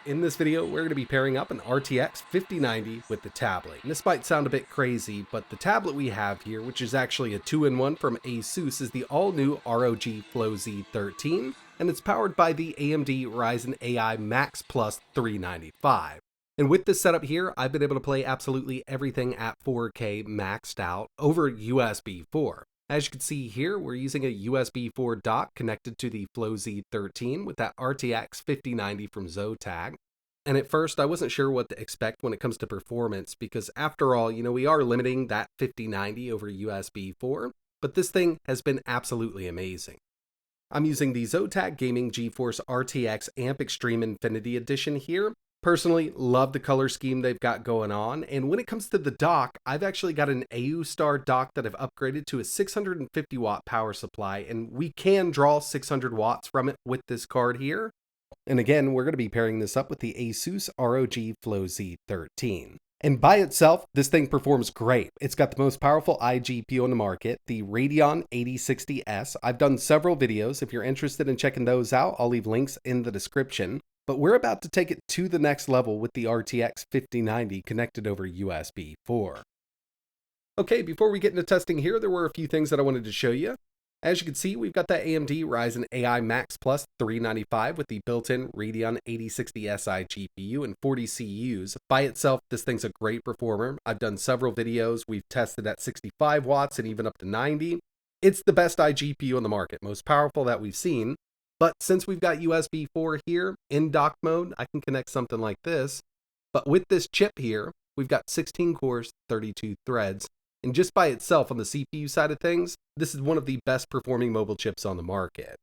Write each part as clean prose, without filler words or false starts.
In this video, we're going to be pairing up an RTX 5090 with the tablet. And this might sound a bit crazy, but the tablet we have here, which is actually a 2-in-1 from ASUS, is the all-new ROG FLOW Z13, and it's powered by the AMD Ryzen Ai Max Plus 395. And with this setup here, I've been able to play absolutely everything at 4K maxed out over USB 4. As you can see here, we're using a USB 4 dock connected to the FLOW Z13 with that RTX 5090 from Zotac. And at first, I wasn't sure what to expect when it comes to performance because after all, we are limiting that 5090 over USB 4, but this thing has been absolutely amazing. I'm using the Zotac Gaming GeForce RTX Amp Extreme Infinity Edition here. Personally, love the color scheme they've got going on, and when it comes to the dock, I've actually got an AUStar dock that I've upgraded to a 650 watt power supply, and we can draw 600 watts from it with this card here. And again, we're going to be pairing this up with the ASUS ROG FLOW Z13. And by itself, this thing performs great. It's got the most powerful iGPU on the market, the Radeon 8060S. I've done several videos. If you're interested in checking those out, I'll leave links in the description. But we're about to take it to the next level with the RTX 5090 connected over USB 4. Okay, before we get into testing here, there were a few things that I wanted to show you. As you can see, we've got the AMD Ryzen Ai Max Plus 395 with the built-in Radeon 8060 GPU and 40 CUs. By itself, this thing's a great performer. I've done several videos. We've tested at 65 watts and even up to 90. It's the best iGPU on the market, most powerful that we've seen. But since we've got USB 4 here in dock mode, I can connect something like this. But with this chip here, we've got 16 cores, 32 threads. And just by itself on the CPU side of things, this is one of the best performing mobile chips on the market.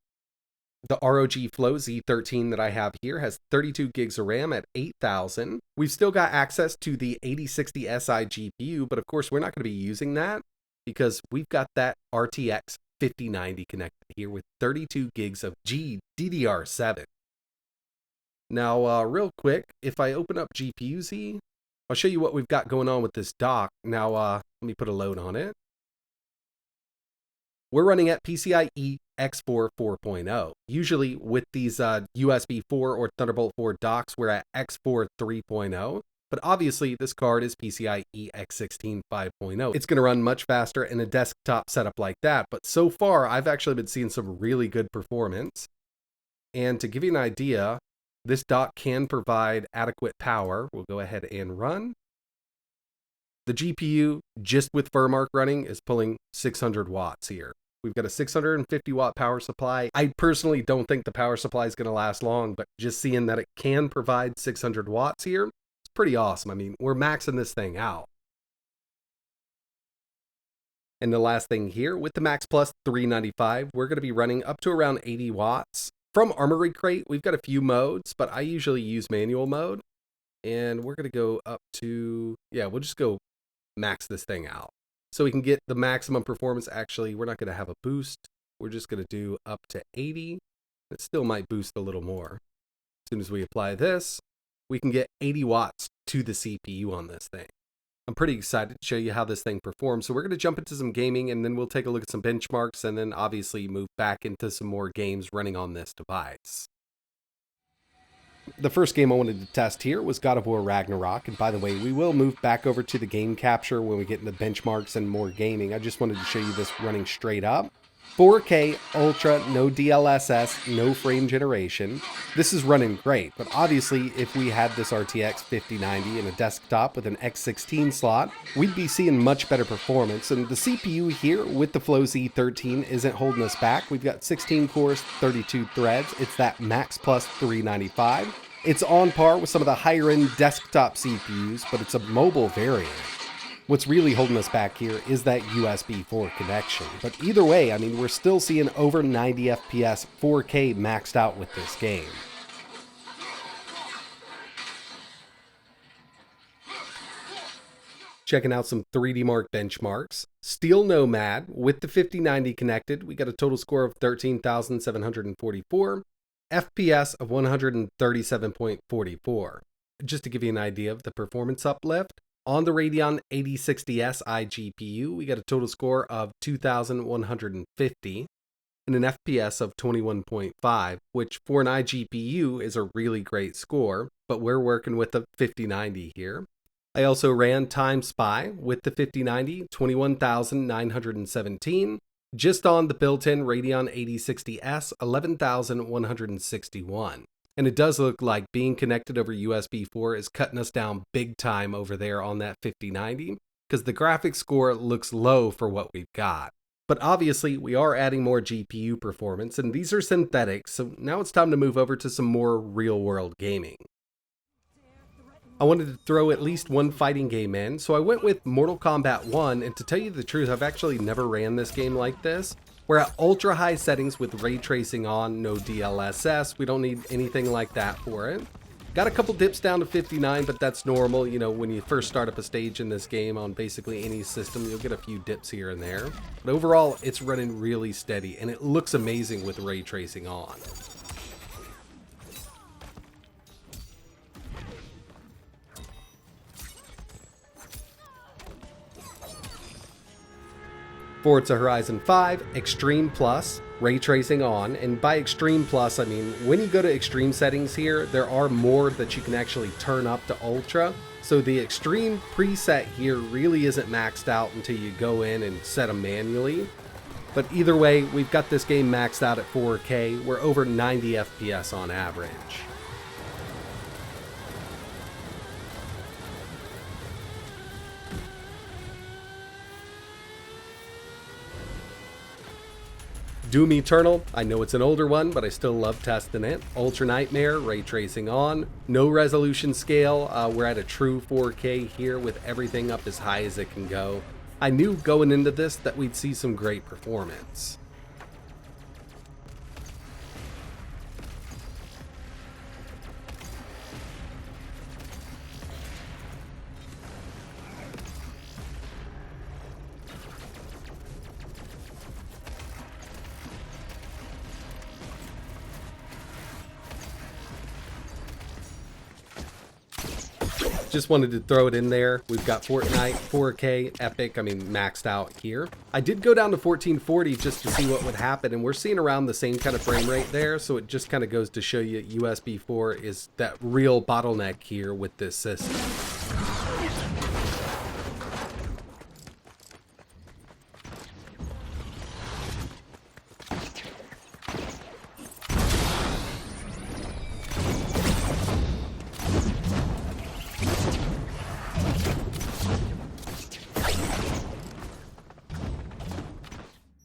The ROG FLOW Z13 that I have here has 32 gigs of RAM at 8,000. We've still got access to the 8060 Si GPU, but of course we're not going to be using that because we've got that RTX 5090 connected here with 32 gigs of GDDR7. Now, real quick, if I open up GPU-Z, I'll show you what we've got going on with this dock. Now, let me put a load on it. We're running at PCIe X4 4.0. Usually with these USB 4 or Thunderbolt 4 docks, we're at X4 3.0. But obviously, this card is PCIe X16 5.0. It's going to run much faster in a desktop setup like that. But so far, I've actually been seeing some really good performance. And to give you an idea, this dock can provide adequate power. We'll go ahead and run. The GPU, just with Furmark running, is pulling 600 watts here. We've got a 650 watt power supply. I personally don't think the power supply is going to last long, but just seeing that it can provide 600 watts here, it's pretty awesome. I mean, we're maxing this thing out. And the last thing here, with the Max Plus 395, we're going to be running up to around 80 watts. From Armory Crate, we've got a few modes, but I usually use manual mode. And we're going to go up to, we'll just go max this thing out. So we can get the maximum performance. Actually, we're not going to have a boost. We're just going to do up to 80. It still might boost a little more. As soon as we apply this, we can get 80 watts to the CPU on this thing. I'm pretty excited to show you how this thing performs. So we're going to jump into some gaming and then we'll take a look at some benchmarks and then obviously move back into some more games running on this device. The first game I wanted to test here was God of War Ragnarok. And by the way, we will move back over to the game capture when we get into benchmarks and more gaming. I just wanted to show you this running straight up. 4K Ultra, no DLSS, no frame generation. This is running great, but obviously if we had this RTX 5090 in a desktop with an X16 slot, we'd be seeing much better performance. And the CPU here with the FLOW Z13 isn't holding us back. We've got 16 cores, 32 threads. It's that Max Plus 395. It's on par with some of the higher end desktop CPUs, but it's a mobile variant. What's really holding us back here is that USB 4 connection. But either way, I mean, we're still seeing over 90 FPS 4K maxed out with this game. Checking out some 3D Mark benchmarks. Steel Nomad with the 5090 connected, we got a total score of 13,744, FPS of 137.44. Just to give you an idea of the performance uplift, on the Radeon 8060 Si GPU, we got a total score of 2,150. and an FPS of 21.5, which for an iGPU is a really great score, but we're working with a 5090 here. I also ran Time Spy with the 5090, 21,917, just on the built-in Radeon 8060S, 11,161. And it does look like being connected over USB 4 is cutting us down big time over there on that 5090, because the graphics score looks low for what we've got. But obviously, we are adding more GPU performance, and these are synthetic, so now it's time to move over to some more real-world gaming. I wanted to throw at least one fighting game in, so I went with Mortal Kombat 1, and to tell you the truth, I've actually never ran this game like this. We're at ultra high settings with ray tracing on, no DLSS, we don't need anything like that for it. Got a couple dips down to 59, but that's normal. You know, when you first start up a stage in this game on basically any system, you'll get a few dips here and there. But overall, it's running really steady, and it looks amazing with ray tracing on. Forza Horizon 5, Extreme Plus, ray tracing on, and by Extreme Plus, I mean, when you go to extreme settings here, there are more that you can actually turn up to Ultra, so the Extreme preset here really isn't maxed out until you go in and set them manually. But either way, we've got this game maxed out at 4K, we're over 90 FPS on average. Doom Eternal, I know it's an older one, but I still love testing it. Ultra Nightmare, ray tracing on. No resolution scale, we're at a true 4K here with everything up as high as it can go. I knew going into this that we'd see some great performance. Just wanted to throw it in there. We've got Fortnite, 4K, Epic, I mean maxed out here. I did go down to 1440 just to see what would happen, and we're seeing around the same kind of frame rate there, so it just kind of goes to show you USB 4 is that real bottleneck here with this system.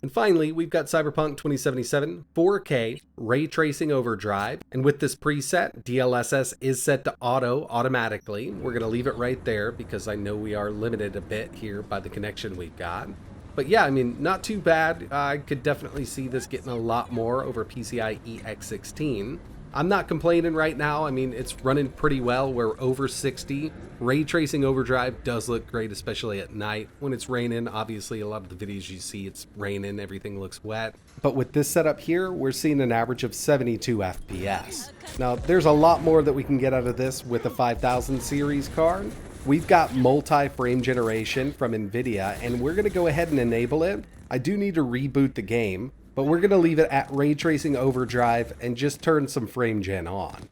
And finally, we've got Cyberpunk 2077, 4K, ray tracing overdrive, and with this preset, DLSS is set to auto automatically. We're going to leave it right there because I know we are limited a bit here by the connection we've got. But yeah, I mean, not too bad. I could definitely see this getting a lot more over PCIe X16. I'm not complaining right now. I mean, it's running pretty well. We're over 60. Ray tracing overdrive does look great, especially at night. When it's raining, obviously a lot of the videos you see, it's raining, everything looks wet. But with this setup here, we're seeing an average of 72 FPS. Now, there's a lot more that we can get out of this with a 5000 series card. We've got multi-frame generation from NVIDIA, and we're gonna go ahead and enable it. I do need to reboot the game, but we're going to leave it at ray tracing overdrive and just turn some frame gen on.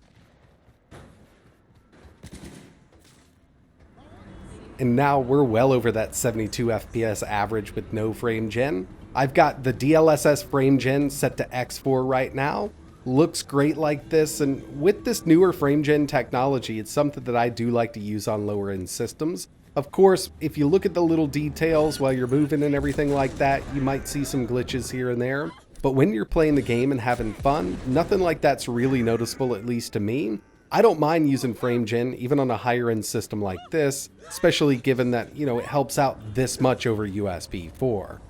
And now we're well over that 72 FPS average with no frame gen. I've got the DLSS frame gen set to X4 right now. Looks great like this, and with this newer frame gen technology, it's something that I do like to use on lower end systems. Of course, if you look at the little details while you're moving and everything like that, you might see some glitches here and there. But when you're playing the game and having fun, nothing like that's really noticeable, at least to me. I don't mind using frame gen, even on a higher end system like this, especially given that, you know, it helps out this much over USB 4.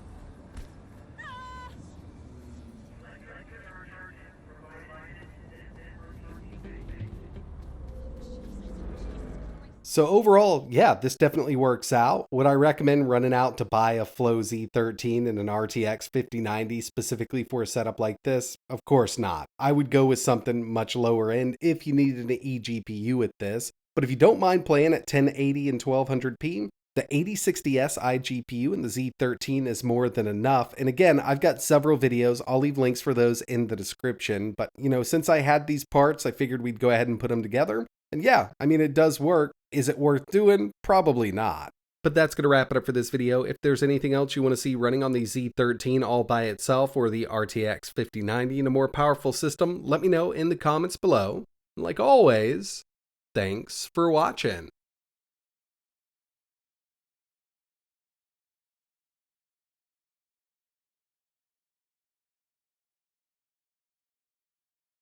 So overall, yeah, this definitely works out. Would I recommend running out to buy a Flow Z13 and an RTX 5090 specifically for a setup like this? Of course not. I would go with something much lower end if you needed an eGPU with this. But if you don't mind playing at 1080 and 1200p, The 8060S iGPU in the Z13 is more than enough. And again, I've got several videos. I'll leave links for those in the description. But, since I had these parts, I figured we'd go ahead and put them together. And yeah, it does work. Is it worth doing? Probably not. But that's going to wrap it up for this video. If there's anything else you want to see running on the Z13 all by itself or the RTX 5090 in a more powerful system, let me know in the comments below. And like always, thanks for watching.